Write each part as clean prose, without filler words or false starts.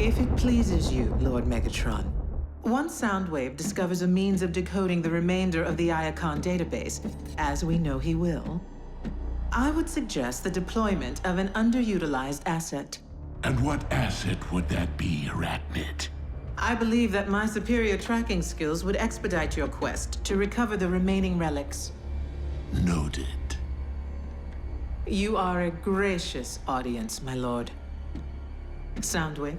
If it pleases you, Lord Megatron, once Soundwave discovers a means of decoding the remainder of the Iacon database, as we know he will, I would suggest the deployment of an underutilized asset. And what asset would that be, Arachnid? I believe that my superior tracking skills would expedite your quest to recover the remaining relics. Noted. You are a gracious audience, my lord. Soundwave.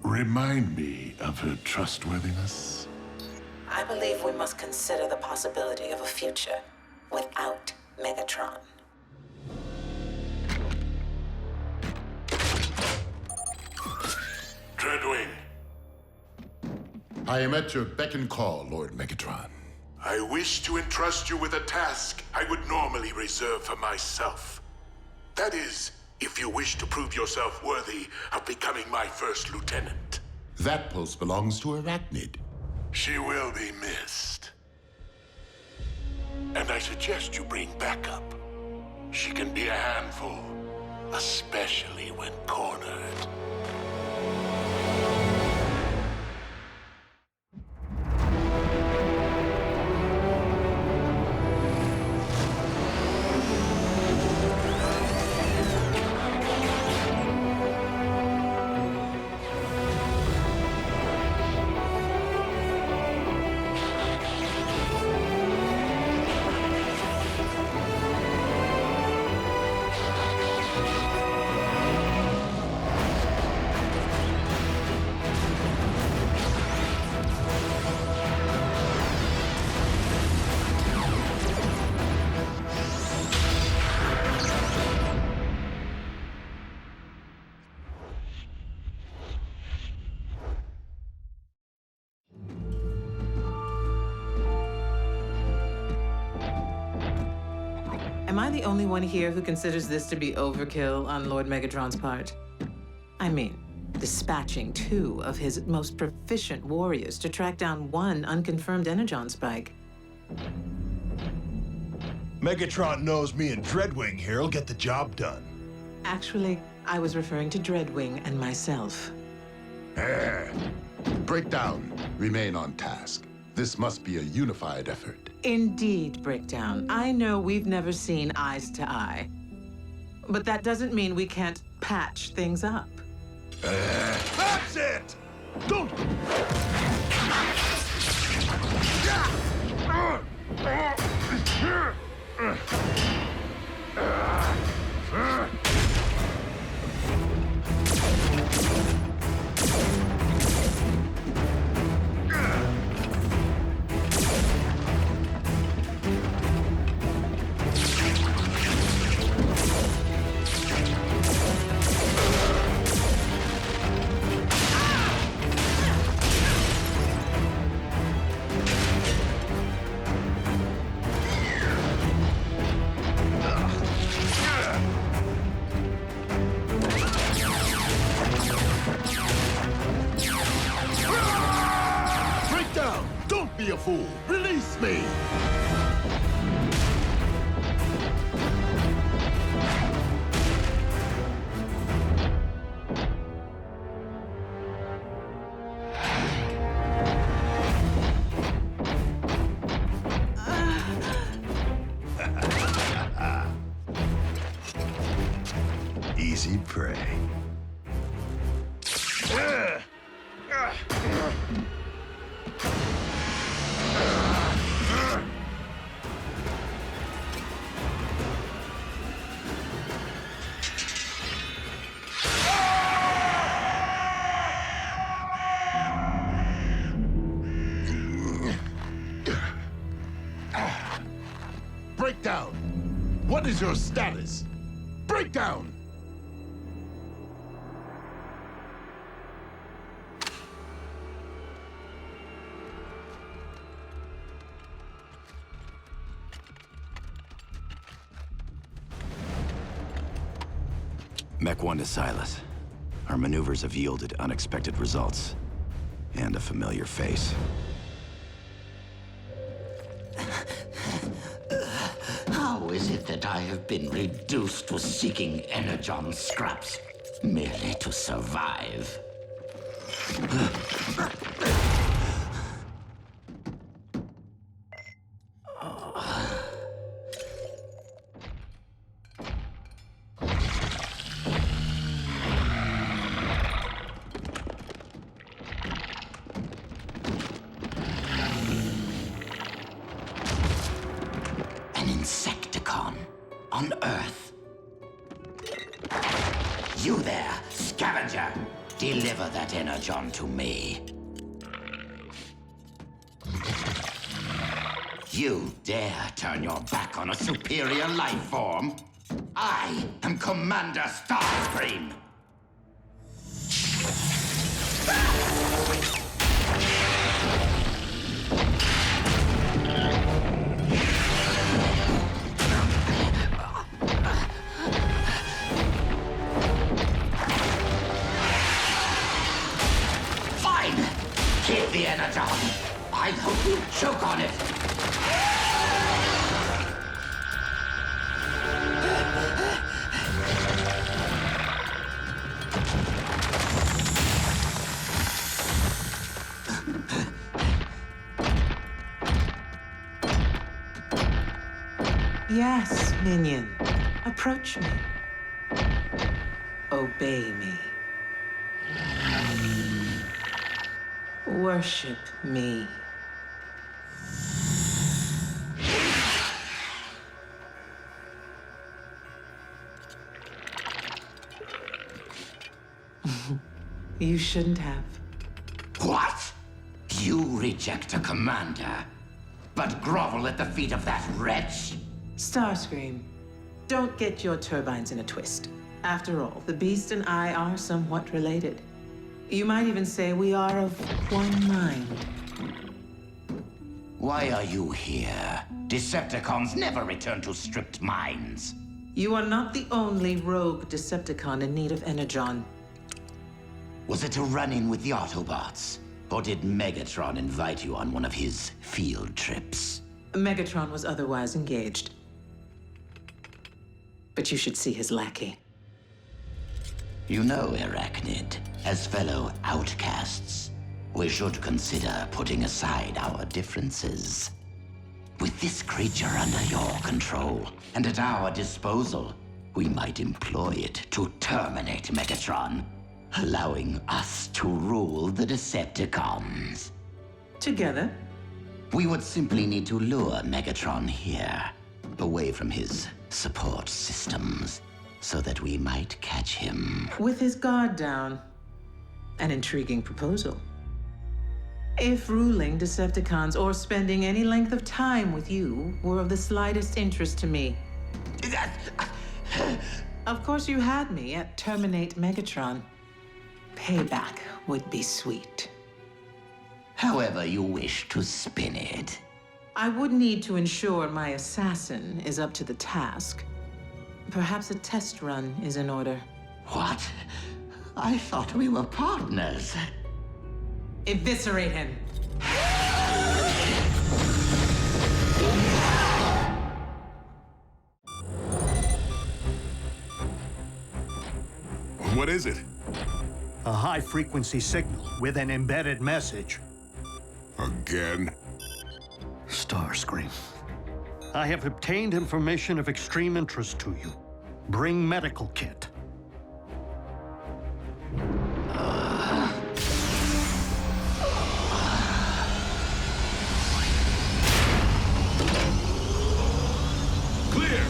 Remind me of her trustworthiness. I believe we must consider the possibility of a future without Megatron. Dreadwing. I am at your beck and call, Lord Megatron. I wish to entrust you with a task I would normally reserve for myself. That is, if you wish to prove yourself worthy of becoming my first lieutenant. That post belongs to Arachnid. She will be missed. And I suggest you bring backup. She can be a handful, especially when cornered. Am I the only one here who considers this to be overkill on Lord Megatron's part? I mean, dispatching 2 of his most proficient warriors to track down 1 unconfirmed energon spike. Megatron knows me and Dreadwing here will get the job done. Actually, I was referring to Dreadwing and myself. Breakdown. Remain on task. This must be a unified effort. Indeed, Breakdown. I know we've never seen eyes to eye. But that doesn't mean we can't patch things up. That's it! Don't! Breakdown! Don't be a fool! Release me! Easy prey. Breakdown! What is your status? Breakdown! Mech 1 to Silas. Our maneuvers have yielded unexpected results. And a familiar face. How is it that I have been reduced to seeking energon scraps merely to survive. An Insecticon on Earth. You there, scavenger! Deliver that energon to me. You dare turn your back on a superior life form? I am Commander Starscream! Fine! Keep the energon! I hope you choke on it! Yes, minion. Approach me. Obey me. Worship me. You shouldn't have. What? You reject a commander, but grovel at the feet of that wretch? Starscream, don't get your turbines in a twist. After all, the Beast and I are somewhat related. You might even say we are of one mind. Why are you here? Decepticons never return to stripped minds. You are not the only rogue Decepticon in need of energon. Was it a run-in with the Autobots? Or did Megatron invite you on one of his field trips? Megatron was otherwise engaged. But you should see his lackey. You know, Arachnid, as fellow outcasts, we should consider putting aside our differences. With this creature under your control and at our disposal, we might employ it to terminate Megatron, allowing us to rule the Decepticons. Together? We would simply need to lure Megatron here, away from his support systems, so that we might catch him. With his guard down. An intriguing proposal. If ruling Decepticons or spending any length of time with you were of the slightest interest to me. Of course you had me at terminate Megatron. Payback would be sweet. However you wish to spin it. I would need to ensure my assassin is up to the task. Perhaps a test run is in order. What? I thought we were partners. Eviscerate him. What is it? A high-frequency signal with an embedded message. Again? Starscream. I have obtained information of extreme interest to you. Bring medical kit. Clear!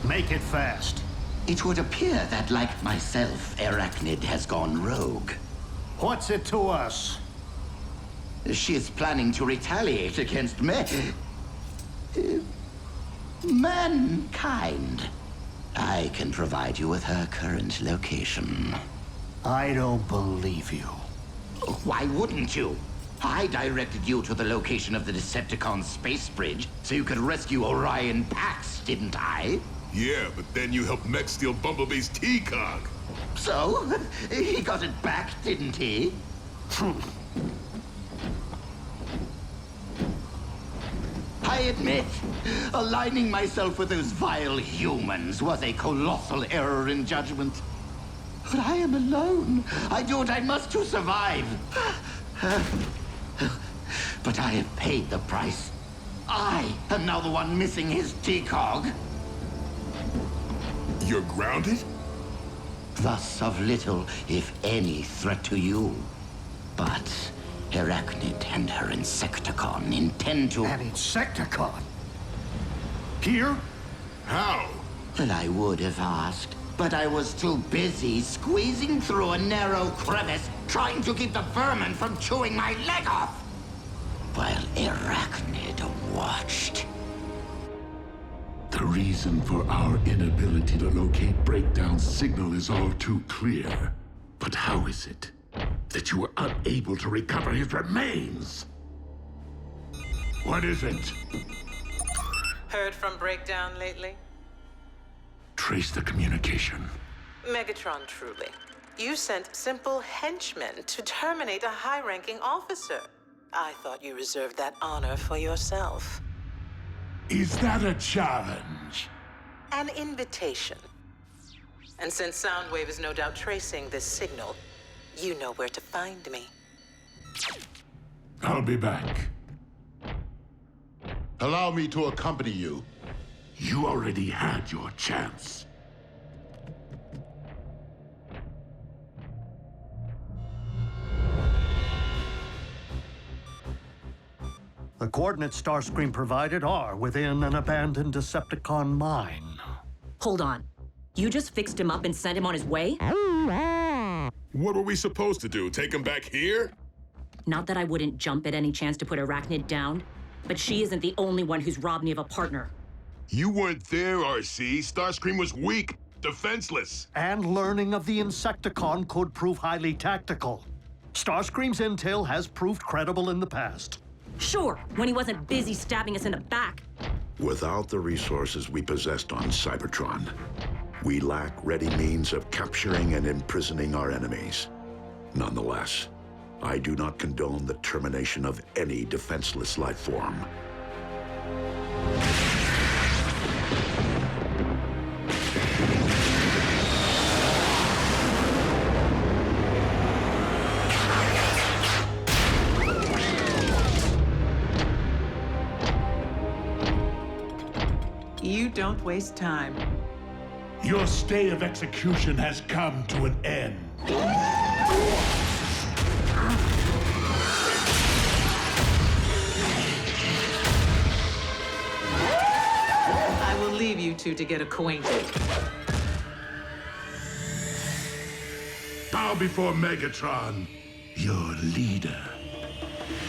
Make it fast. It would appear that, like myself, Arachnid has gone rogue. What's it to us? She is planning to retaliate against mankind. I can provide you with her current location. I don't believe you. Why wouldn't you? I directed you to the location of the Decepticon space bridge so you could rescue Orion Pax, didn't I? Yeah, but then you helped Mech steal Bumblebee's T-Cog. So? He got it back, didn't he? I admit, aligning myself with those vile humans was a colossal error in judgment. But I am alone. I do what I must to survive. But I have paid the price. I am now the one missing his decog. You're grounded? Thus of little, if any, threat to you. But Arachnid and her Insecticon intend to... An Insecticon? Here? How? Well, I would have asked, but I was too busy squeezing through a narrow crevice trying to keep the vermin from chewing my leg off, while Arachnid watched. The reason for our inability to locate Breakdown's signal is all too clear. But how is it that you were unable to recover his remains? What is it? Heard from Breakdown lately? Trace the communication. Megatron, truly. You sent simple henchmen to terminate a high-ranking officer. I thought you reserved that honor for yourself. Is that a challenge? An invitation. And since Soundwave is no doubt tracing this signal, you know where to find me. I'll be back. Allow me to accompany you. You already had your chance. The coordinates Starscream provided are within an abandoned Decepticon mine. Hold on. You just fixed him up and sent him on his way? What were we supposed to do? Take him back here? Not that I wouldn't jump at any chance to put Arachnid down, but she isn't the only one who's robbed me of a partner. You weren't there, RC. Starscream was weak, defenseless. And learning of the Insecticon could prove highly tactical. Starscream's intel has proved credible in the past. Sure, when he wasn't busy stabbing us in the back. Without the resources we possessed on Cybertron, we lack ready means of capturing and imprisoning our enemies. Nonetheless, I do not condone the termination of any defenseless life form. You don't waste time. Your stay of execution has come to an end. I will leave you two to get acquainted. Bow before Megatron, your leader.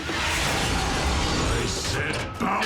I said bow!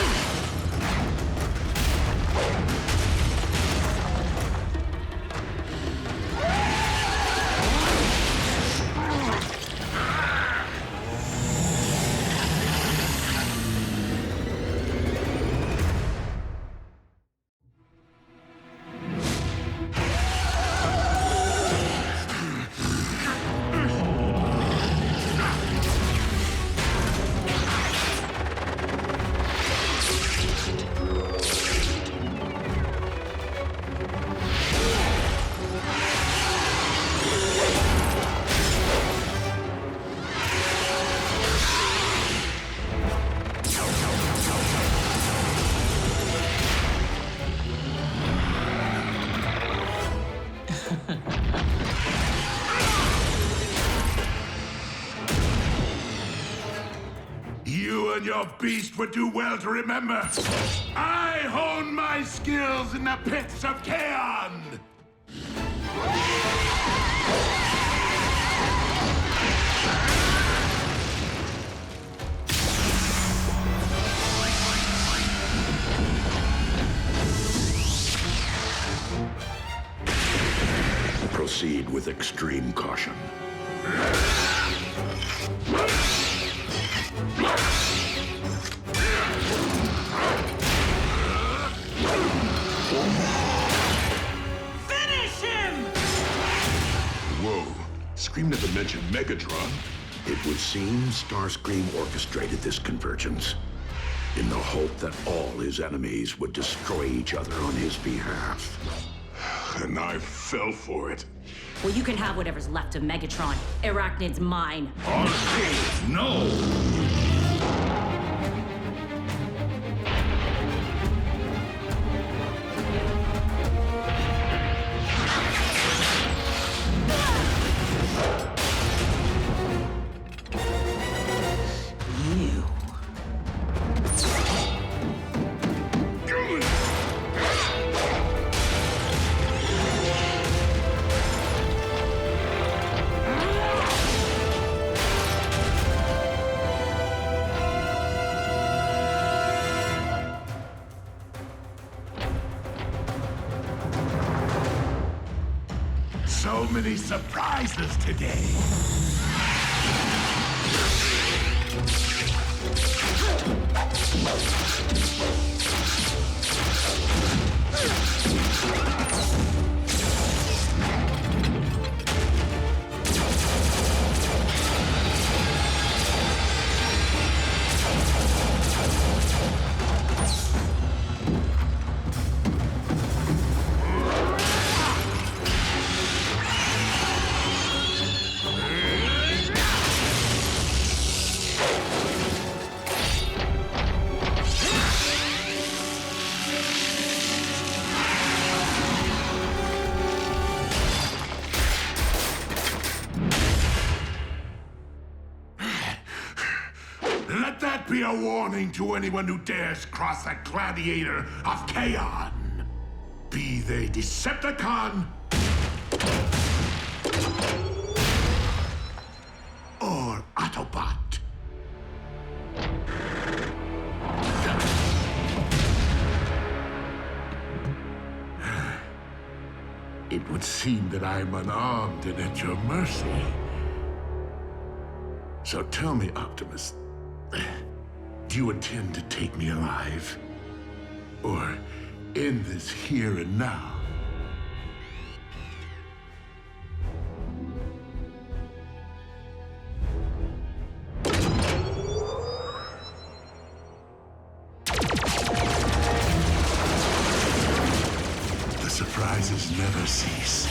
You and your beast would do well to remember. I hone my skills in the pits of Kaon! Proceed with extreme caution. Finish him! Whoa. Scream never mentioned Megatron. It would seem Starscream orchestrated this convergence. in the hope that all his enemies would destroy each other on his behalf. And I fell for it. Well, you can have whatever's left of Megatron. Arachnid's mine. Arcade, no! So many surprises today. Let that be a warning to anyone who dares cross the gladiator of Chaos. Be they Decepticon or Autobot. It would seem that I'm unarmed and at your mercy. So tell me, Optimus, do you intend to take me alive? Or end this here and now? The surprises never cease.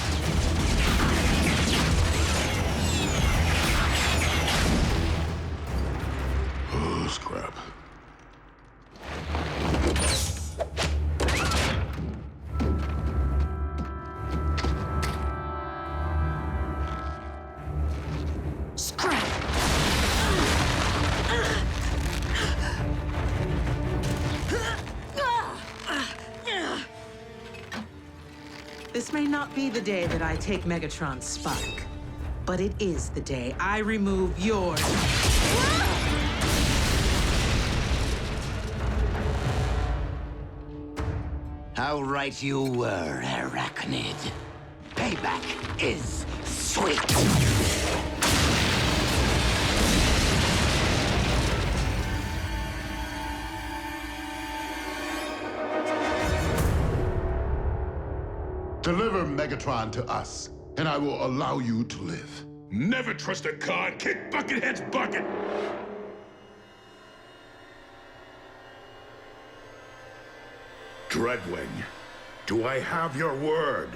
Oh, scrap. This may not be the day that I take Megatron's spike, but it is the day I remove yours. How right you were, Arachnid. Payback is sweet. Deliver Megatron to us, and I will allow you to live. Never trust a con. Kick Buckethead's bucket. Dreadwing, do I have your word?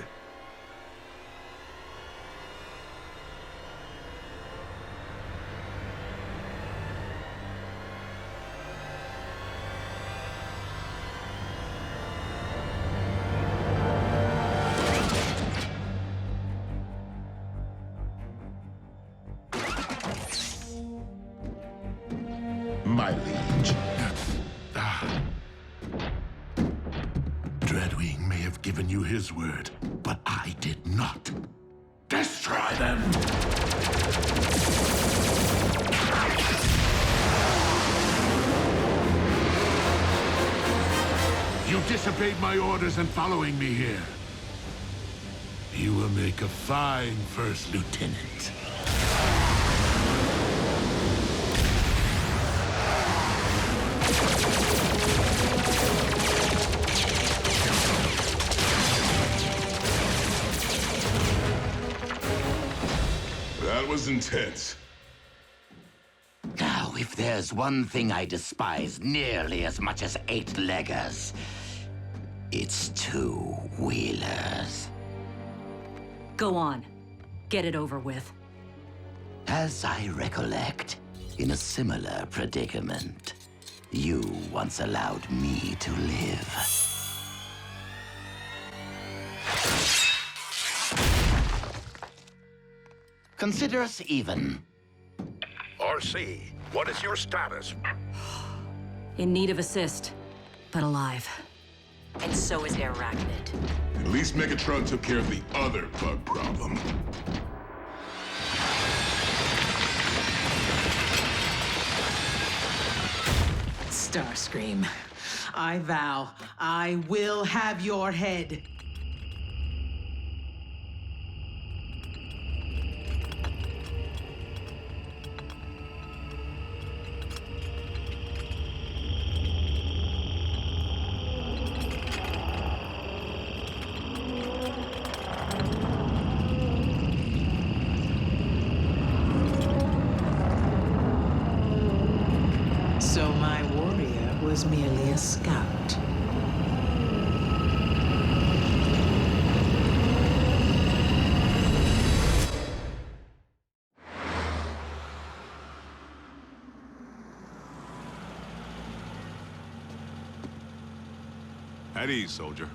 My liege. Dreadwing may have given you his word, but I did not. Destroy them! You disobeyed my orders in following me here. You will make a fine first lieutenant. That was intense. Now, if there's one thing I despise nearly as much as 8-leggers, it's 2-wheelers. Go on. Get it over with. As I recollect, in a similar predicament, you once allowed me to live. Consider us even. RC, what is your status? In need of assist, but alive. And so is Arachnid. At least Megatron took care of the other bug problem. Starscream, I vow, I will have your head. So my warrior was merely a scout. At ease, soldier.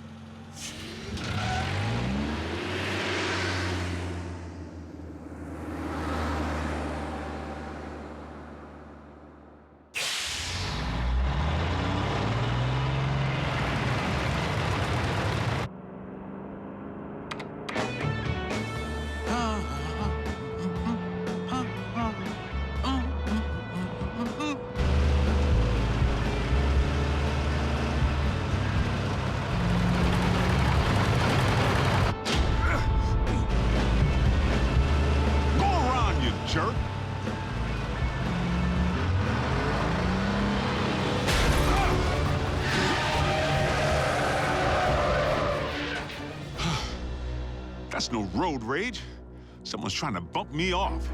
Jerk. That's no road rage. Someone's trying to bump me off.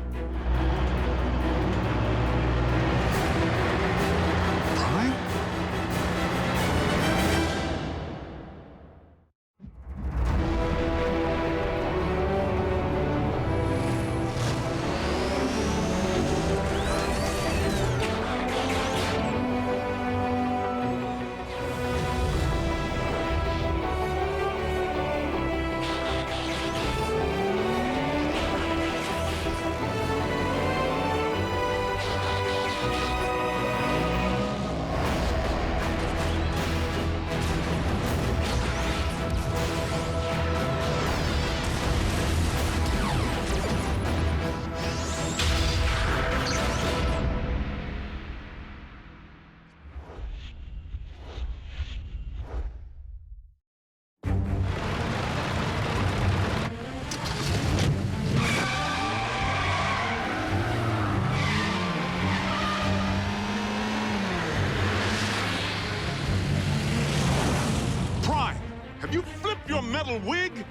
Prime? You flip your metal wig?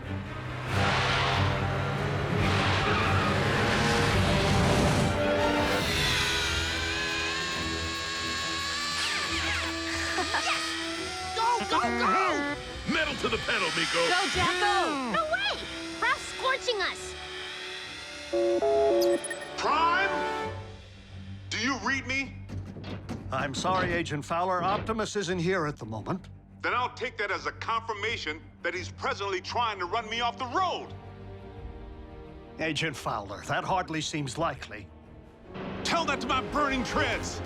Go! Metal to the pedal, Miko! Go, Jacko! No way! Ralph's scorching us! Prime? Do you read me? I'm sorry, Agent Fowler. Optimus isn't here at the moment. Then I'll take that as a confirmation that he's presently trying to run me off the road. Agent Fowler, that hardly seems likely. Tell that to my burning treads!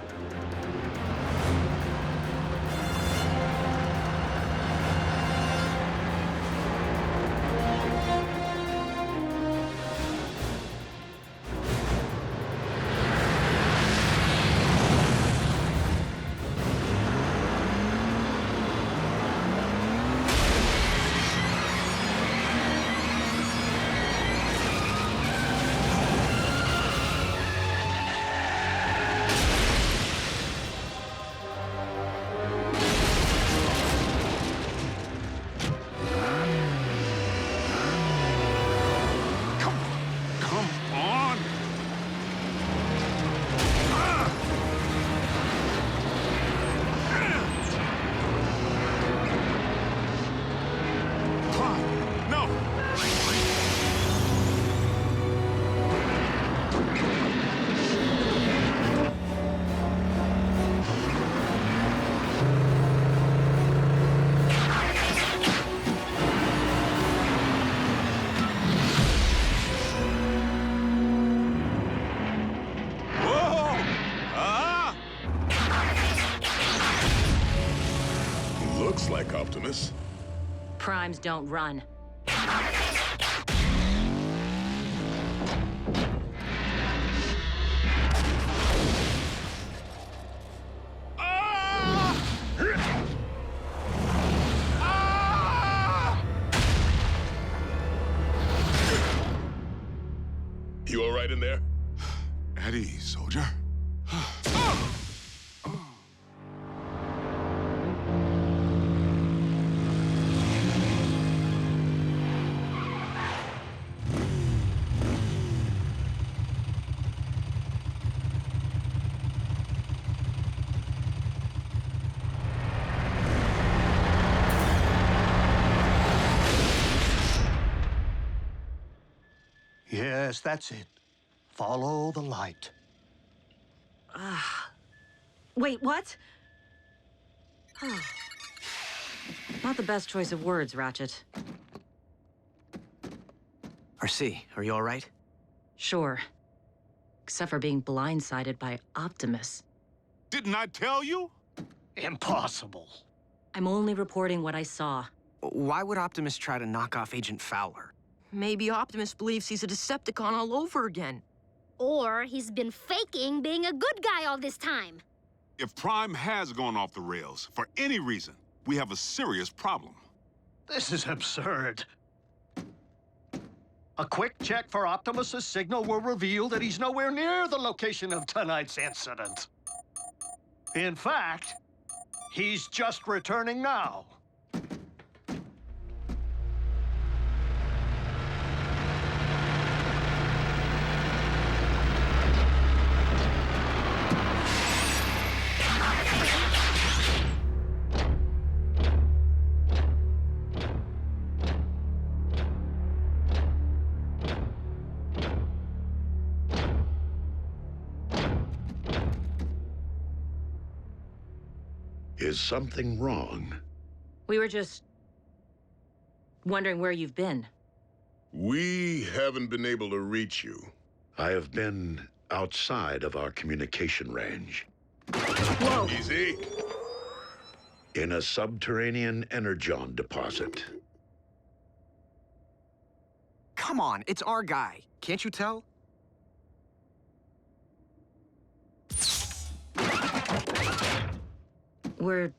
Optimus. Primes don't run. You all right in there? At ease, soldier. Yes, that's it. Follow the light. Wait, what? Not the best choice of words, Ratchet. RC, are you all right? Sure. Except for being blindsided by Optimus. Didn't I tell you? Impossible. I'm only reporting what I saw. Why would Optimus try to knock off Agent Fowler? Maybe Optimus believes he's a Decepticon all over again. Or he's been faking being a good guy all this time. If Prime has gone off the rails, for any reason, we have a serious problem. This is absurd. A quick check for Optimus's signal will reveal that he's nowhere near the location of tonight's incident. In fact, he's just returning now. Is something wrong? We were just wondering where you've been. We haven't been able to reach you. I have been outside of our communication range. Whoa! Easy. In a subterranean energon deposit. Come on, it's our guy. Can't you tell? We're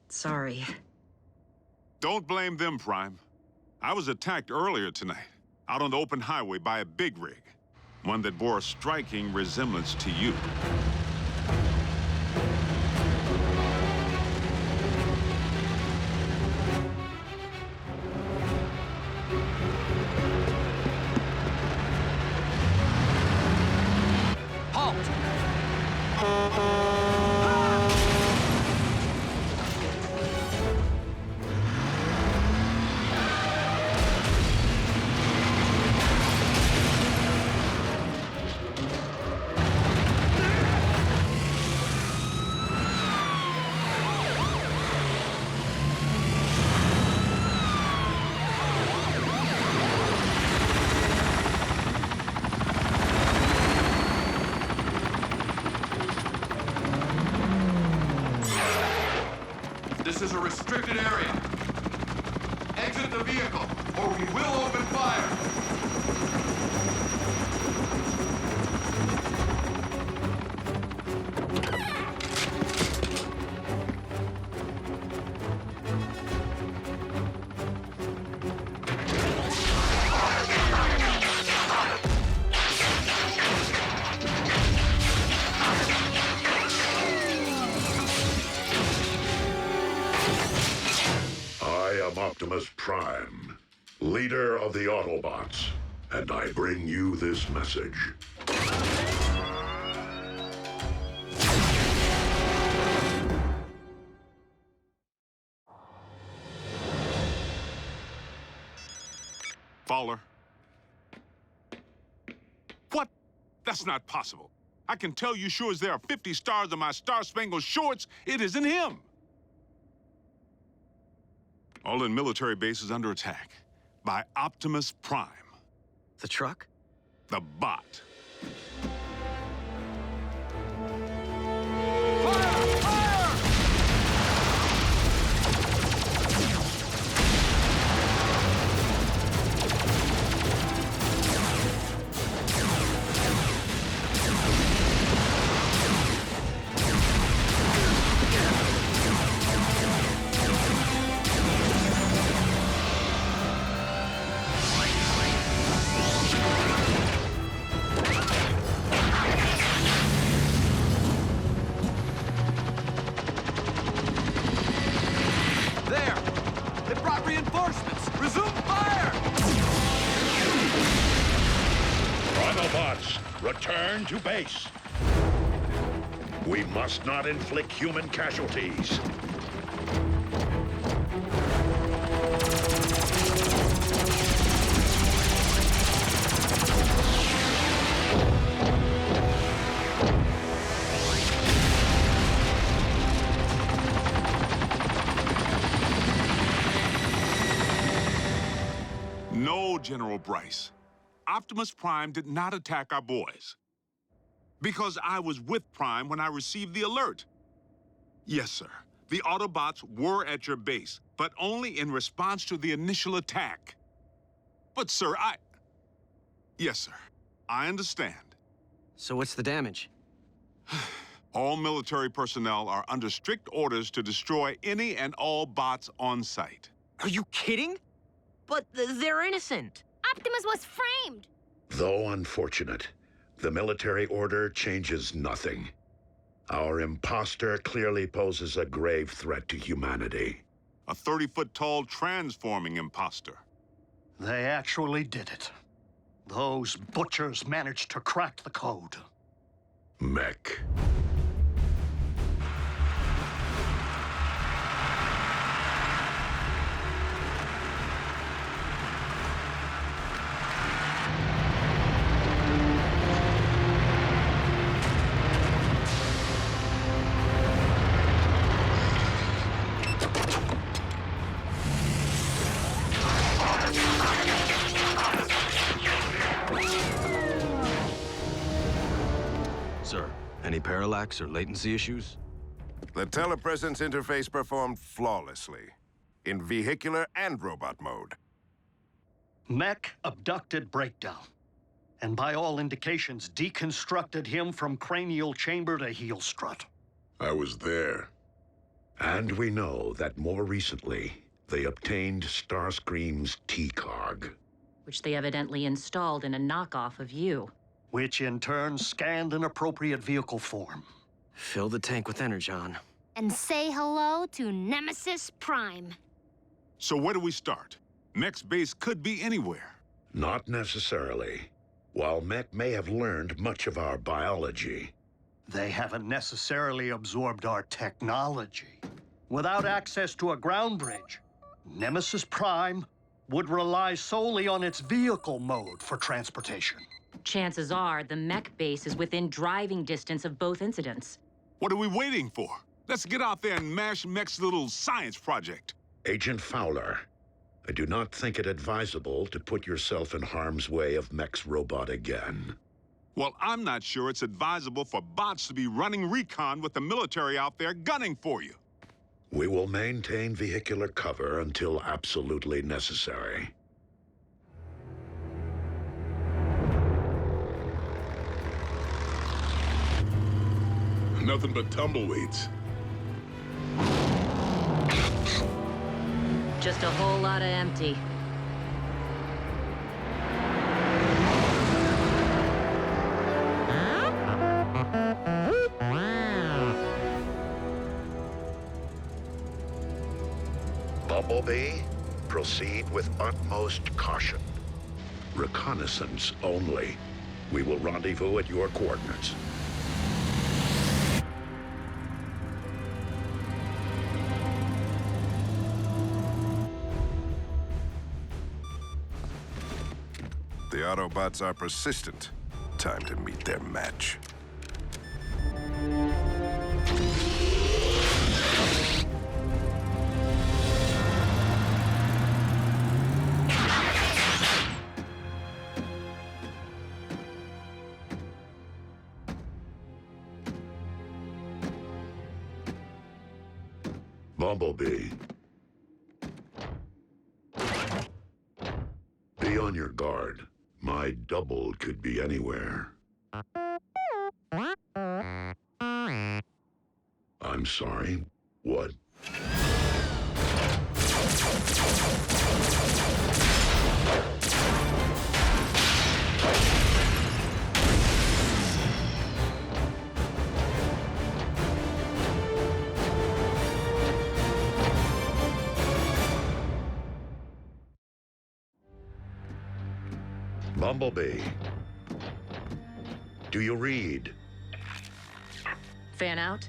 sorry. Don't blame them, Prime. I was attacked earlier tonight, out on the open highway by a big rig. One that bore a striking resemblance to you. This is a restricted area. Exit the vehicle, or we will open fire. Optimus Prime, leader of the Autobots, and I bring you this message. Fowler. What? That's not possible. I can tell you sure as there are 50 stars on my Star-Spangled Shorts, it isn't him. All in military bases under attack by Optimus Prime. The truck? The bot. Fire! Fire! return to base. We must not inflict human casualties. No, General Bryce. Optimus Prime did not attack our boys. Because I was with Prime when I received the alert. Yes, sir. The Autobots were at your base, but only in response to the initial attack. But, sir, Yes, sir. I understand. So what's the damage? All military personnel are under strict orders to destroy any and all bots on site. Are you kidding? But they're innocent. Optimus was framed. Though unfortunate, the military order changes nothing. Our imposter clearly poses a grave threat to humanity. A 30-foot-tall transforming imposter. They actually did it. Those butchers managed to crack the code. Mech. Sir, any parallax or latency latency The telepresence interface performed flawlessly, in vehicular and robot mode. Mech abducted Breakdown, and by all indications, deconstructed him from cranial chamber to heel strut. I was there. And we know that more recently, they obtained Starscream's T-Cog. Which they evidently installed in a knockoff of you. Which in turn scanned an appropriate vehicle form. Fill the tank with energon. And say hello to Nemesis Prime. So where do we start? Mech's base could be anywhere. Not necessarily. While Mech may have learned much of our biology, they haven't necessarily absorbed our technology. Without access to a ground bridge, Nemesis Prime would rely solely on its vehicle mode for transportation. Chances are the mech base is within driving distance of both incidents. What are we waiting for? Let's get out there and mash Mech's little science project. Agent Fowler, I do not think it advisable to put yourself in harm's way of Mech's robot again. Well, I'm not sure it's advisable for bots to be running recon with the military out there gunning for you. We will maintain vehicular cover until absolutely necessary. Nothing but tumbleweeds. Just a whole lot of empty. Bumblebee, proceed with utmost caution. Reconnaissance only. We will rendezvous at your coordinates. The Autobots are persistent. Time to meet their match. Bumblebee. Be on your guard. My double could be anywhere. I'm sorry. What? Bumblebee. Do you read? Fan out?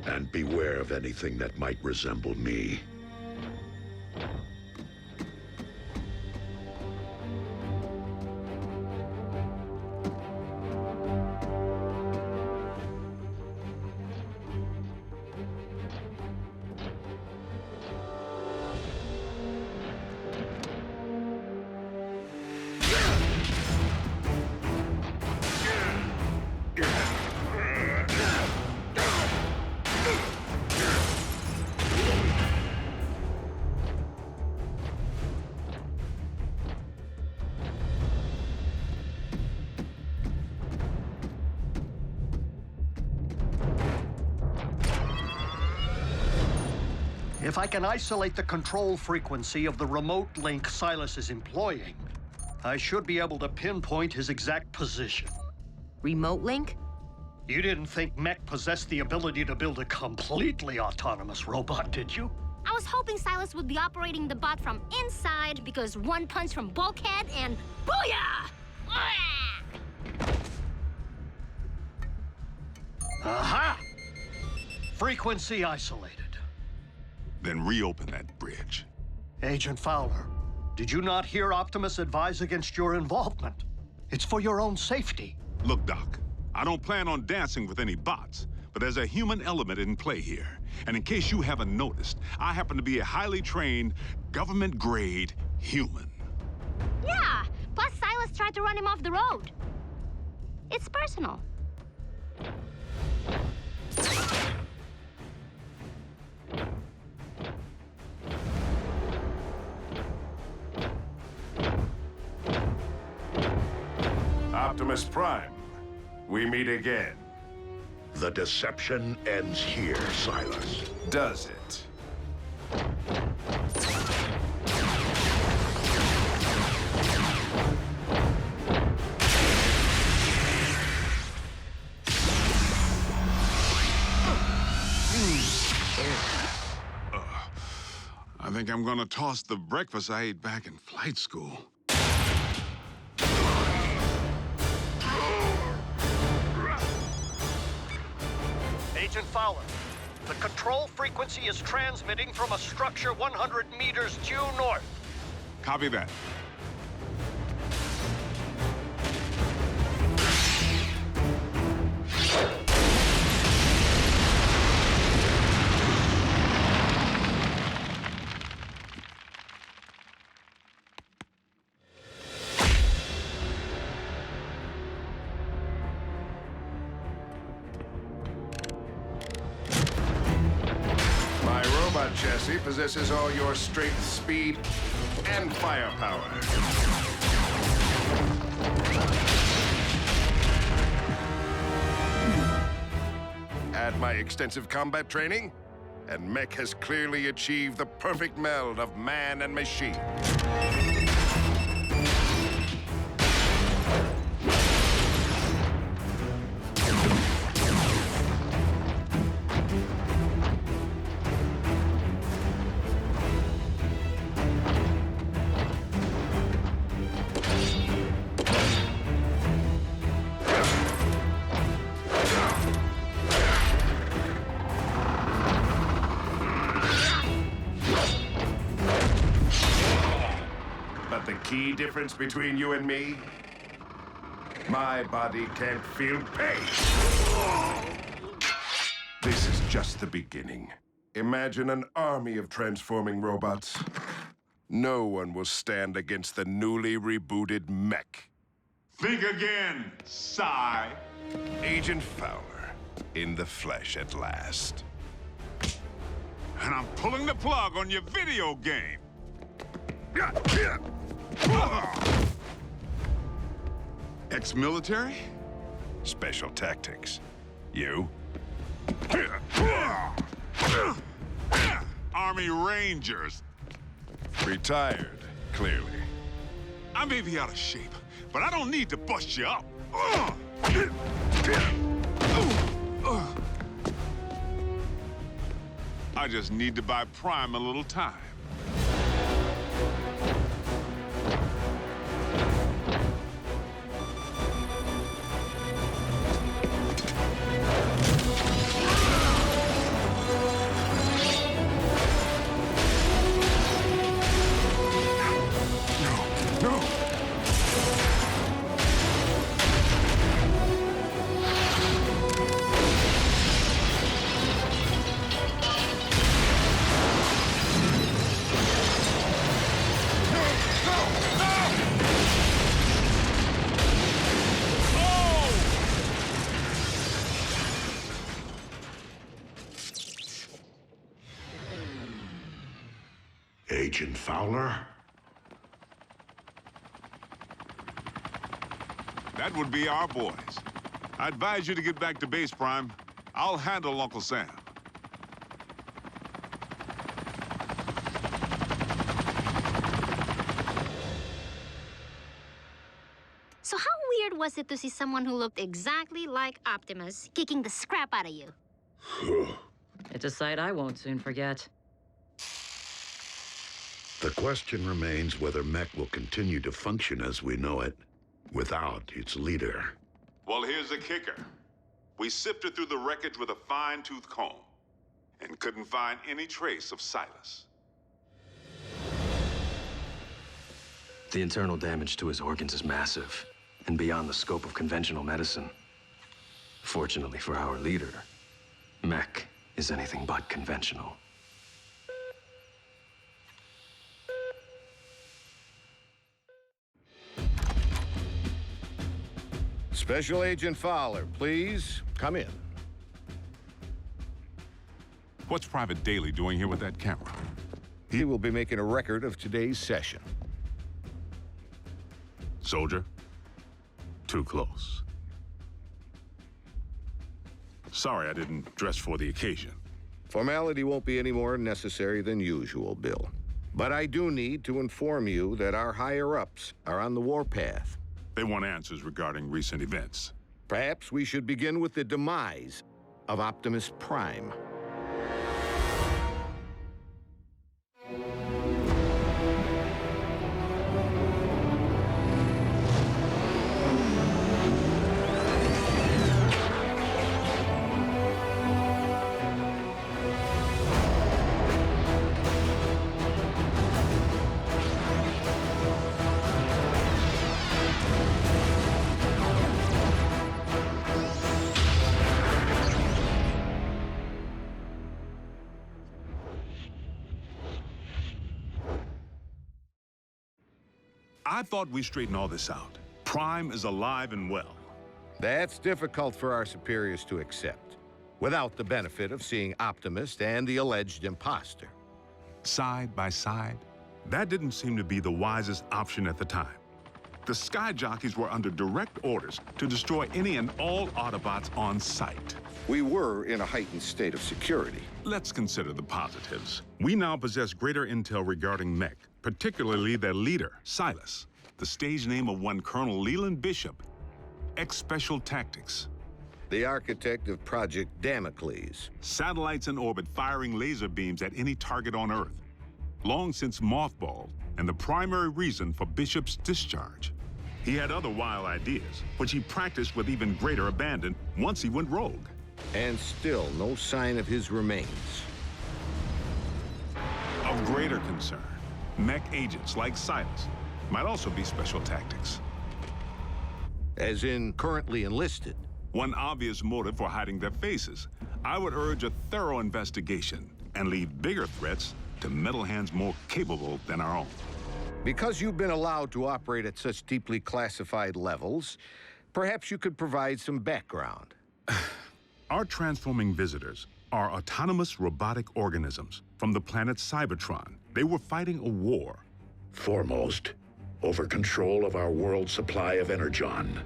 And beware of anything that might resemble me. If I can isolate the control frequency of the remote link Silas is employing, I should be able to pinpoint his exact position. Remote link? You didn't think Mech possessed the ability to build a completely autonomous robot, did you? I was hoping Silas would be operating the bot from inside because one punch from Bulkhead and booyah! Aha! Frequency isolated. Then reopen that bridge. Agent Fowler, did you not hear Optimus advise against your involvement? It's for your own safety. Look, Doc, I don't plan on dancing with any bots, but there's a human element in play here. And in case you haven't noticed, I happen to be a highly trained, government-grade human. Yeah, plus Silas tried to run him off the road. It's personal. Optimus Prime, we meet again. The deception ends here, Silas. Does it? I think I'm gonna toss the breakfast I ate back in flight school. Agent Fowler, the control frequency is transmitting from a structure 100 meters due north. Copy that. Chassis possesses all your strength, speed, and firepower. Add my extensive combat training, and Mech has clearly achieved the perfect meld of man and machine. Key difference between you and me? My body can't feel pain. This is just the beginning. Imagine an army of transforming robots. No one will stand against the newly rebooted Mech. Think again, sigh. Agent Fowler, in the flesh at last. And I'm pulling the plug on your video game. Ex-military? Special tactics. You? Army Rangers. Retired, clearly. I may be out of shape, but I don't need to bust you up. I just need to buy Prime a little time. Agent Fowler? That would be our boys. I advise you to get back to base, Prime. I'll handle Uncle Sam. So how weird was it to see someone who looked exactly like Optimus kicking the scrap out of you? It's a sight I won't soon forget. The question remains whether Mech will continue to function as we know it, without its leader. Well, here's the kicker. We sifted through the wreckage with a fine-tooth comb and couldn't find any trace of Silas. The internal damage to his organs is massive and beyond the scope of conventional medicine. Fortunately for our leader, Mech is anything but conventional. Special Agent Fowler, please come in. What's Private Daly doing here with that camera? He will be making a record of today's session. Soldier, too close. Sorry I didn't dress for the occasion. Formality won't be any more necessary than usual, Bill. But I do need to inform you that our higher-ups are on the warpath. They want answers regarding recent events. Perhaps we should begin with the demise of Optimus Prime. I thought we straightened all this out. Prime is alive and well. That's difficult for our superiors to accept, without the benefit of seeing Optimus and the alleged imposter. Side by side, that didn't seem to be the wisest option at the time. The Sky Jockeys were under direct orders to destroy any and all Autobots on sight. We were in a heightened state of security. Let's consider the positives. We now possess greater intel regarding Mech, particularly their leader, Silas, the stage name of one Colonel Leland Bishop, ex-Special Tactics. The architect of Project Damocles. Satellites in orbit firing laser beams at any target on Earth. Long since mothballed, and the primary reason for Bishop's discharge. He had other wild ideas, which he practiced with even greater abandon once he went rogue. And still no sign of his remains. Of greater concern, Mech agents like Silas might also be Special Tactics. As in currently enlisted. One obvious motive for hiding their faces. I would urge a thorough investigation and leave bigger threats to metal hands more capable than our own. Because you've been allowed to operate at such deeply classified levels, perhaps you could provide some background. Our transforming visitors are autonomous robotic organisms from the planet Cybertron. They were fighting a war. Foremost, over control of our world's supply of energon,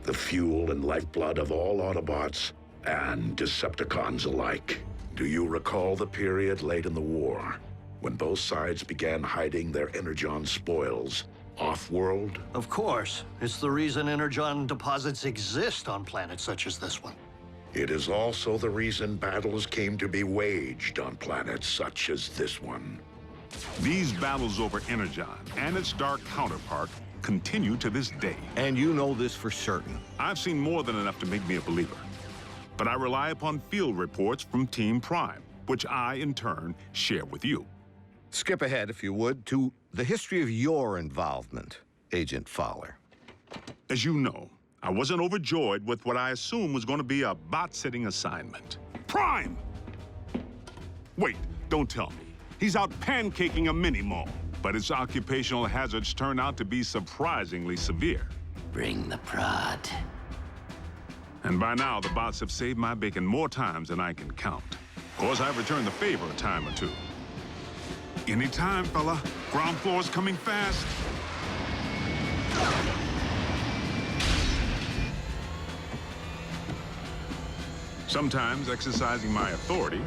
the fuel and lifeblood of all Autobots and Decepticons alike. Do you recall the period late in the war, when both sides began hiding their energon spoils off-world? Of course. It's the reason energon deposits exist on planets such as this one. It is also the reason battles came to be waged on planets such as this one. These battles over energon and its dark counterpart continue to this day. And you know this for certain. I've seen more than enough to make me a believer. But I rely upon field reports from Team Prime, which I, in turn, share with you. Skip ahead, if you would, to the history of your involvement, Agent Fowler. As you know, I wasn't overjoyed with what I assumed was going to be a bot-sitting assignment. Prime! Wait, don't tell me. He's out pancaking a mini-mall, but its occupational hazards turn out to be surprisingly severe. Bring the prod. And by now, the bots have saved my bacon more times than I can count. Of course, I've returned the favor a time or two. Anytime, fella. Ground floor's coming fast. Sometimes exercising my authority,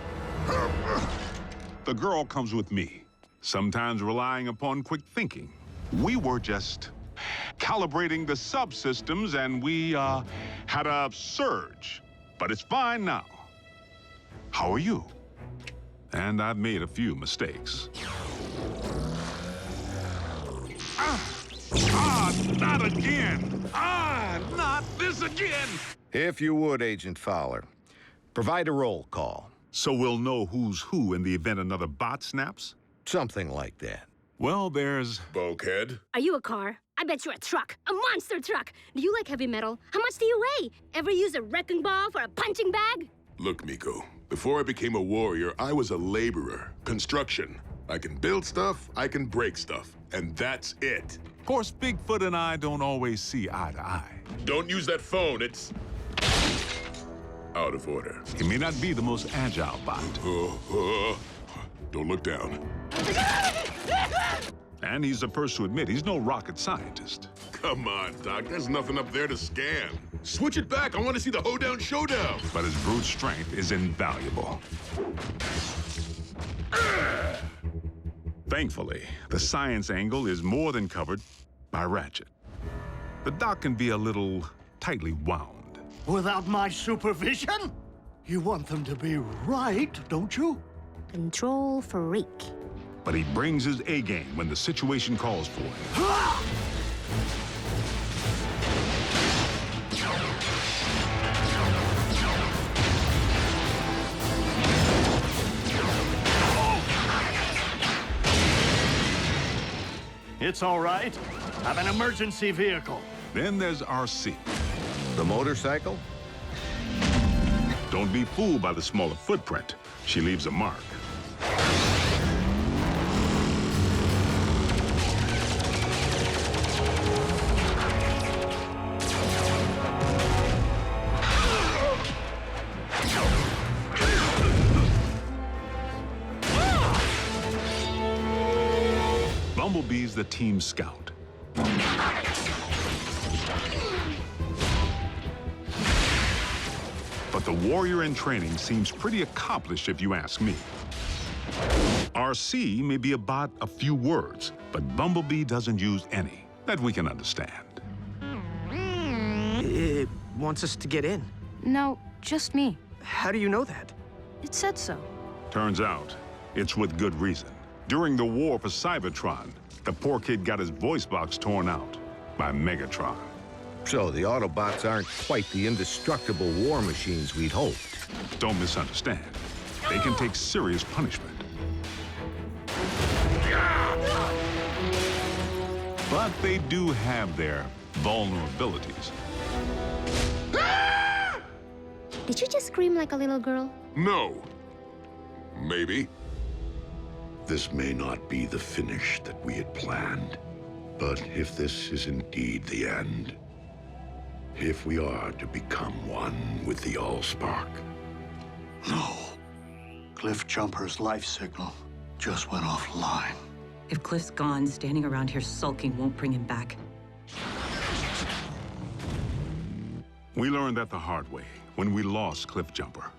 the girl comes with me. Sometimes relying upon quick thinking. We were just calibrating the subsystems and we had a surge. But it's fine now. How are you? And I've made a few mistakes. Not again! Not this again! If you would, Agent Fowler, provide a roll call. So we'll know who's who in the event another bot snaps? Something like that. Well, there's... Bulkhead? Are you a car? I bet you're a truck. A monster truck. Do you like heavy metal? How much do you weigh? Ever use a wrecking ball for a punching bag? Look, Miko, before I became a warrior, I was a laborer. Construction. I can build stuff, I can break stuff, and that's it. Of course, Bigfoot and I don't always see eye to eye. Don't use that phone, it's... out of order. He may not be the most agile bot. Don't look down. And he's the first to admit he's no rocket scientist. Come on, Doc, there's nothing up there to scan. Switch it back, I want to see the hoedown showdown. But his brute strength is invaluable. Thankfully, the science angle is more than covered by Ratchet. The doc can be a little tightly wound. Without my supervision? You want them to be right, don't you? Control freak. But he brings his A-game when the situation calls for it. It's all right. I'm an emergency vehicle. Then there's RC. The motorcycle? Don't be fooled by the smaller footprint. She leaves a mark. Bumblebee's the team scout. But the warrior in training seems pretty accomplished if you ask me. RC may be about a few words, but Bumblebee doesn't use any that we can understand. It wants us to get in. No, just me. How do you know that? It said so. Turns out, it's with good reason. During the war for Cybertron, the poor kid got his voice box torn out by Megatron. So the Autobots aren't quite the indestructible war machines we'd hoped. Don't misunderstand. They can take serious punishment. But they do have their vulnerabilities. Did you just scream like a little girl? No. Maybe. This may not be the finish that we had planned, but if this is indeed the end, if we are to become one with the Allspark. No. Cliff Jumper's life signal just went offline. If Cliff's gone, standing around here sulking won't bring him back. We learned that the hard way when we lost Cliff Jumper.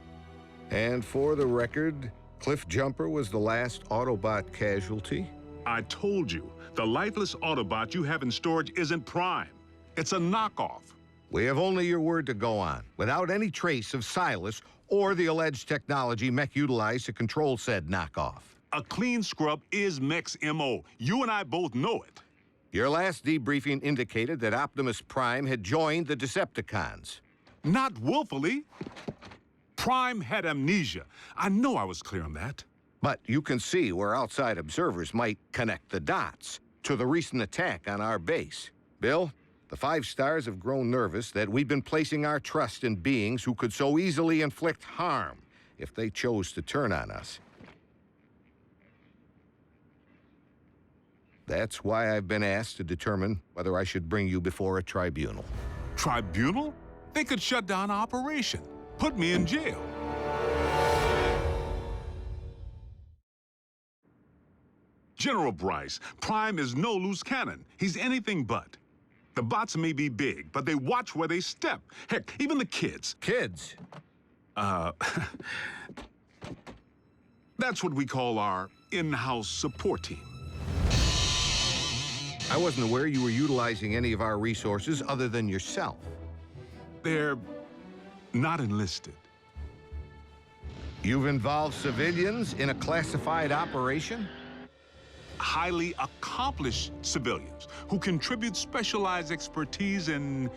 And for the record, Cliff Jumper was the last Autobot casualty? I told you, the lifeless Autobot you have in storage isn't Prime. It's a knockoff. We have only your word to go on, without any trace of Silas or the alleged technology Mech utilized to control said knockoff. A clean scrub is Mech's MO. You and I both know it. Your last debriefing indicated that Optimus Prime had joined the Decepticons. Not willfully. Prime had amnesia. I know I was clear on that. But you can see where outside observers might connect the dots to the recent attack on our base. Bill, the 5 stars have grown nervous that we've been placing our trust in beings who could so easily inflict harm if they chose to turn on us. That's why I've been asked to determine whether I should bring you before a tribunal. Tribunal? They could shut down operation. Put me in jail. General Bryce, Prime is no loose cannon. He's anything but. The bots may be big, but they watch where they step. Heck, even the kids. Kids? That's what we call our in-house support team. I wasn't aware you were utilizing any of our resources other than yourself. They're not enlisted. You've involved civilians in a classified operation? Highly accomplished civilians who contribute specialized expertise in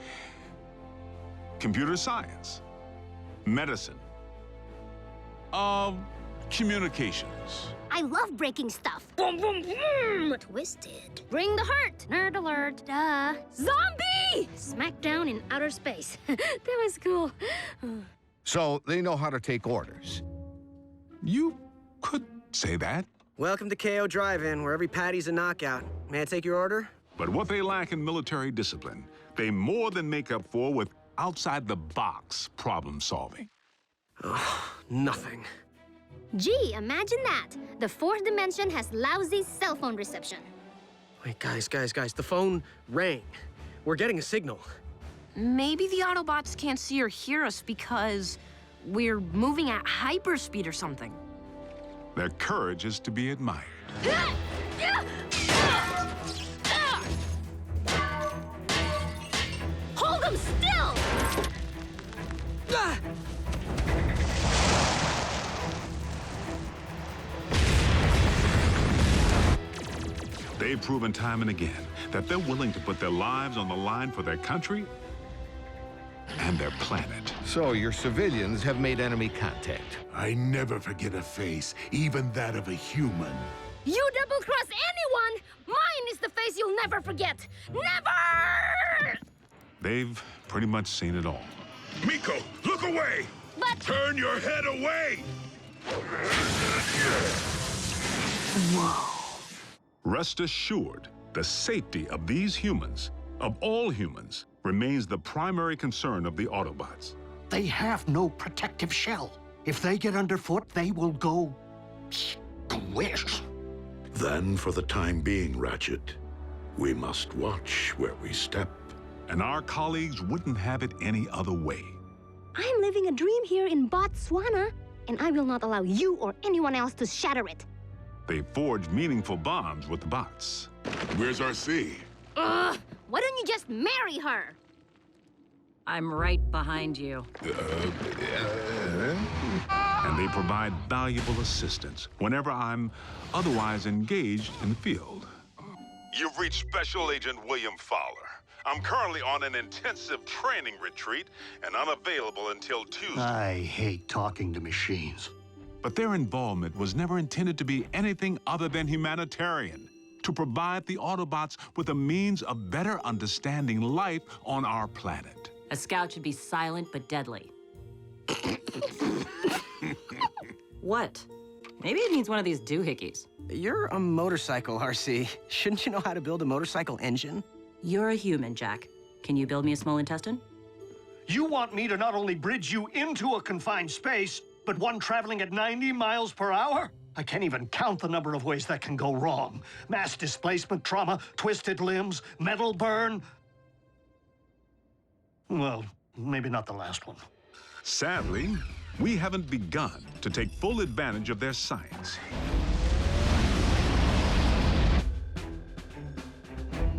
computer science, medicine, communications. I love breaking stuff. Boom, boom, boom! Twisted. Bring the hurt. Nerd alert. Duh. Zombie! Smackdown in outer space. That was cool. So they know how to take orders. You could say that. Welcome to KO Drive-In, where every patty's a knockout. May I take your order? But what they lack in military discipline, they more than make up for with outside-the-box problem solving. Oh, nothing. Gee, imagine that. The fourth dimension has lousy cell phone reception. Wait, guys, the phone rang. We're getting a signal. Maybe the Autobots can't see or hear us because we're moving at hyperspeed or something. Their courage is to be admired. Hold them still! They've proven time and again that they're willing to put their lives on the line for their country and their planet. So your civilians have made enemy contact. I never forget a face, even that of a human. You double-cross anyone, mine is the face you'll never forget. Never! They've pretty much seen it all. Miko, look away! But... Turn your head away! Whoa. Rest assured, the safety of these humans, of all humans, remains the primary concern of the Autobots. They have no protective shell. If they get underfoot, they will go squish. Then, for the time being, Ratchet, we must watch where we step. And our colleagues wouldn't have it any other way. I'm living a dream here in Botswana, and I will not allow you or anyone else to shatter it. They forged meaningful bonds with the bots. Where's RC? Why don't you just marry her? I'm right behind you. And they provide valuable assistance whenever I'm otherwise engaged in the field. You've reached Special Agent William Fowler. I'm currently on an intensive training retreat and unavailable until Tuesday. I hate talking to machines. But their involvement was never intended to be anything other than humanitarian, to provide the Autobots with a means of better understanding life on our planet. A scout should be silent but deadly. What? Maybe it needs one of these doohickeys. You're a motorcycle, RC. Shouldn't you know how to build a motorcycle engine? You're a human, Jack. Can you build me a small intestine? You want me to not only bridge you into a confined space, but one traveling at 90 miles per hour? I can't even count the number of ways that can go wrong. Mass displacement trauma, twisted limbs, metal burn. Well, maybe not the last one. Sadly, we haven't begun to take full advantage of their science.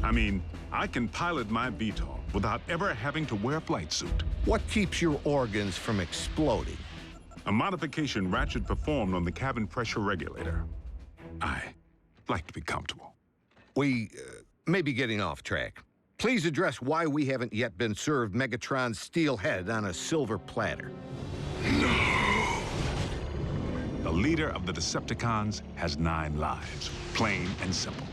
I mean, I can pilot my VTOL without ever having to wear a flight suit. What keeps your organs from exploding? A modification Ratchet performed on the cabin pressure regulator. I like to be comfortable. We may be getting off track. Please address why we haven't yet been served Megatron's steel head on a silver platter. No! The leader of the Decepticons has 9 lives, plain and simple.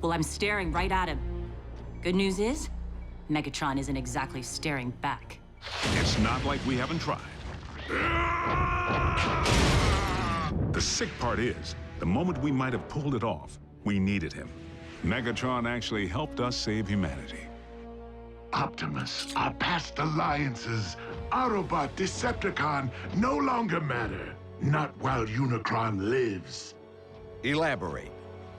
Well, I'm staring right at him. Good news is, Megatron isn't exactly staring back. It's not like we haven't tried. The sick part is, the moment we might have pulled it off, we needed him. Megatron actually helped us save humanity. Optimus, our past alliances, Autobot, Decepticon, no longer matter. Not while Unicron lives. Elaborate.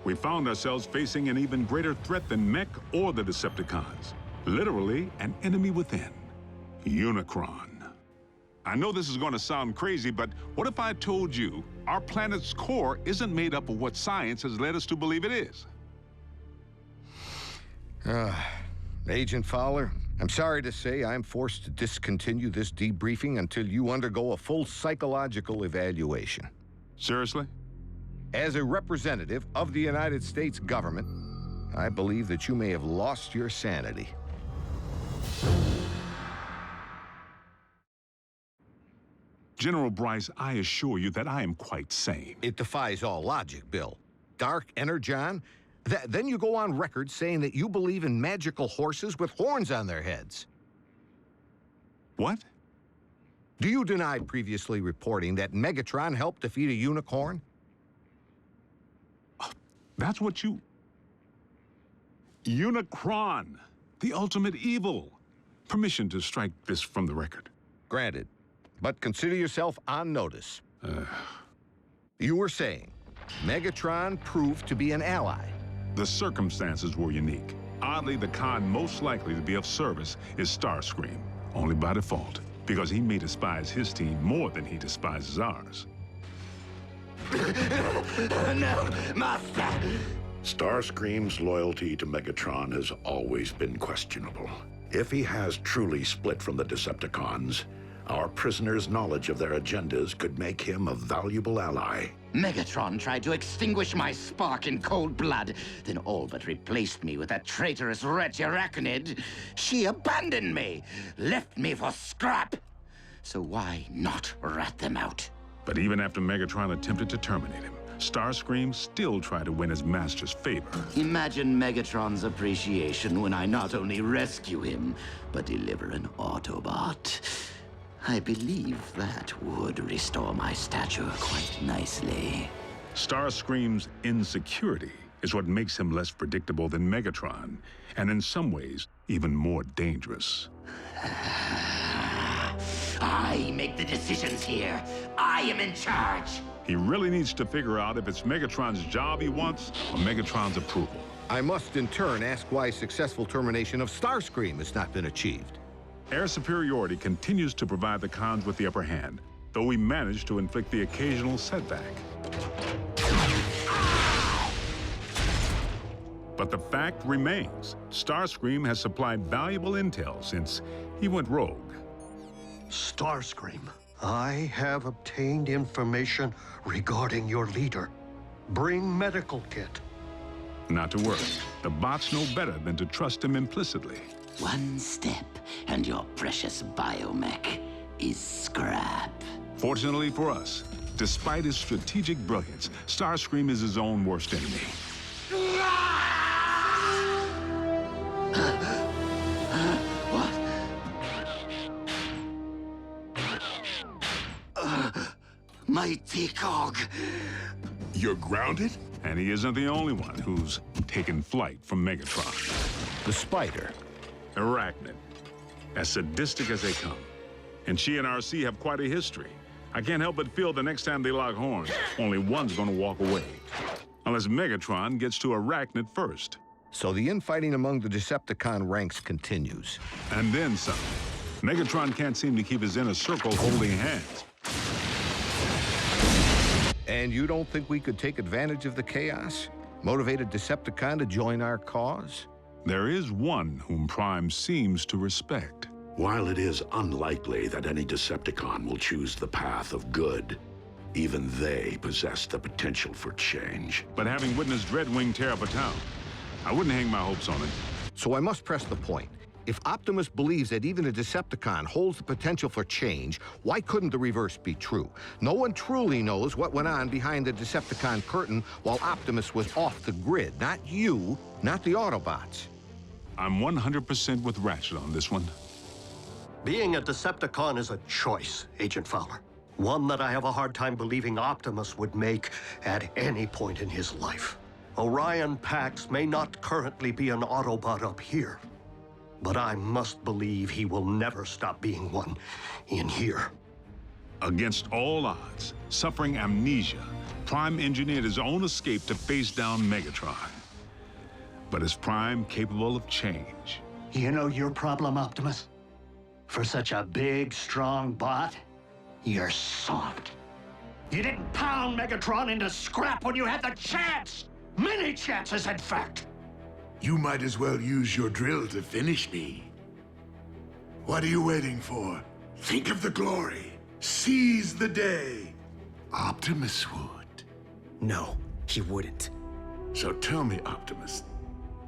We found ourselves facing an even greater threat than Mech or the Decepticons. Literally, an enemy within. Unicron. I know this is going to sound crazy, but what if I told you our planet's core isn't made up of what science has led us to believe it is? Agent Fowler, I'm sorry to say I'm forced to discontinue this debriefing until you undergo a full psychological evaluation. Seriously? As a representative of the United States government, I believe that you may have lost your sanity. General Bryce, I assure you that I am quite sane. It defies all logic, Bill. Dark Energon? Then you go on record saying that you believe in magical horses with horns on their heads. What? Do you deny previously reporting that Megatron helped defeat a unicorn? That's what you... Unicron, the ultimate evil. Permission to strike this from the record. Granted, but consider yourself on notice. You were saying Megatron proved to be an ally. The circumstances were unique. Oddly, the con most likely to be of service is Starscream, only by default, because he may despise his team more than he despises ours. No, Master! Starscream's loyalty to Megatron has always been questionable. If he has truly split from the Decepticons, our prisoner's knowledge of their agendas could make him a valuable ally. Megatron tried to extinguish my spark in cold blood, then all but replaced me with that traitorous wretch Arachnid. She abandoned me, left me for scrap. So why not rat them out? But even after Megatron attempted to terminate him, Starscream still tried to win his master's favor. Imagine Megatron's appreciation when I not only rescue him, but deliver an Autobot. I believe that would restore my stature quite nicely. Starscream's insecurity is what makes him less predictable than Megatron, and in some ways, even more dangerous. I make the decisions here. I am in charge. He really needs to figure out if it's Megatron's job he wants or Megatron's approval. I must in turn ask why successful termination of Starscream has not been achieved. Air superiority continues to provide the cons with the upper hand, though we manage to inflict the occasional setback. But the fact remains, Starscream has supplied valuable intel since he went rogue. Starscream, I have obtained information regarding your leader. Bring medical kit. Not to worry, the bots know better than to trust him implicitly. One step, and your precious biomech is scrap. Fortunately for us, despite his strategic brilliance, Starscream is his own worst enemy. Mighty cog. You're grounded? And he isn't the only one who's taken flight from Megatron. The Spider. Arachnid. As sadistic as they come. And she and RC have quite a history. I can't help but feel the next time they lock horns, only one's gonna walk away. Unless Megatron gets to Arachnid first. So the infighting among the Decepticon ranks continues. And then some. Megatron can't seem to keep his inner circle holding hands. And you don't think we could take advantage of the chaos? Motivate a Decepticon to join our cause? There is one whom Prime seems to respect. While it is unlikely that any Decepticon will choose the path of good, even they possess the potential for change. But having witnessed Dreadwing tear up a town, I wouldn't hang my hopes on it. So I must press the point. If Optimus believes that even a Decepticon holds the potential for change, why couldn't the reverse be true? No one truly knows what went on behind the Decepticon curtain while Optimus was off the grid. Not you, not the Autobots. I'm 100% with Ratchet on this one. Being a Decepticon is a choice, Agent Fowler. One that I have a hard time believing Optimus would make at any point in his life. Orion Pax may not currently be an Autobot up here, but I must believe he will never stop being one in here. Against all odds, suffering amnesia, Prime engineered his own escape to face down Megatron. But is Prime capable of change? You know your problem, Optimus? For such a big, strong bot, you're soft. You didn't pound Megatron into scrap when you had the chance! Many chances, in fact! You might as well use your drill to finish me. What are you waiting for? Think of the glory. Seize the day. Optimus would. No, he wouldn't. So tell me, Optimus,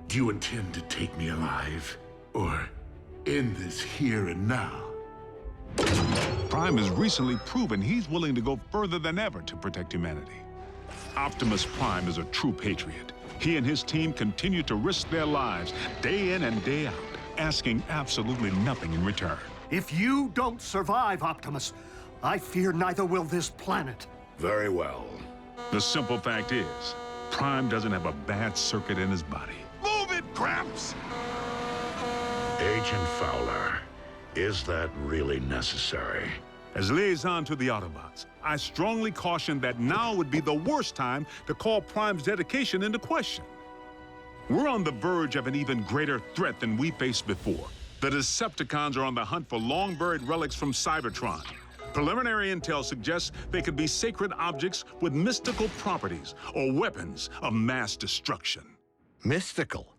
do you intend to take me alive? Or end this here and now? Prime has recently proven he's willing to go further than ever to protect humanity. Optimus Prime is a true patriot. He and his team continue to risk their lives day in and day out, asking absolutely nothing in return. If you don't survive, Optimus, I fear neither will this planet. Very well. The simple fact is, Prime doesn't have a bad circuit in his body. Move it, Gramps! Agent Fowler, is that really necessary? As liaison to the Autobots, I strongly caution that now would be the worst time to call Prime's dedication into question. We're on the verge of an even greater threat than we faced before. The Decepticons are on the hunt for long-buried relics from Cybertron. Preliminary intel suggests they could be sacred objects with mystical properties or weapons of mass destruction. Mystical?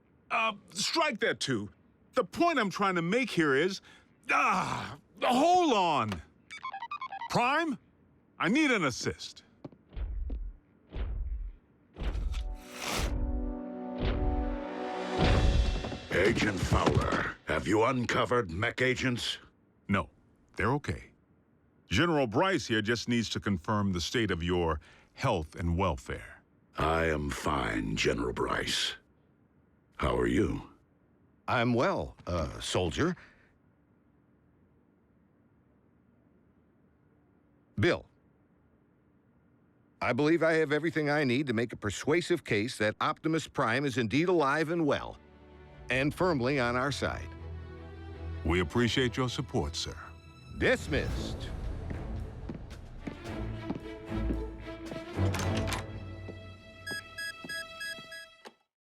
Strike that too. The point I'm trying to make here is, hold on. Prime, I need an assist. Agent Fowler, have you uncovered mech agents? No, they're okay. General Bryce here just needs to confirm the state of your health and welfare. I am fine, General Bryce. How are you? I'm well, soldier. Bill, I believe I have everything I need to make a persuasive case that Optimus Prime is indeed alive and well, and firmly on our side. We appreciate your support, sir. Dismissed.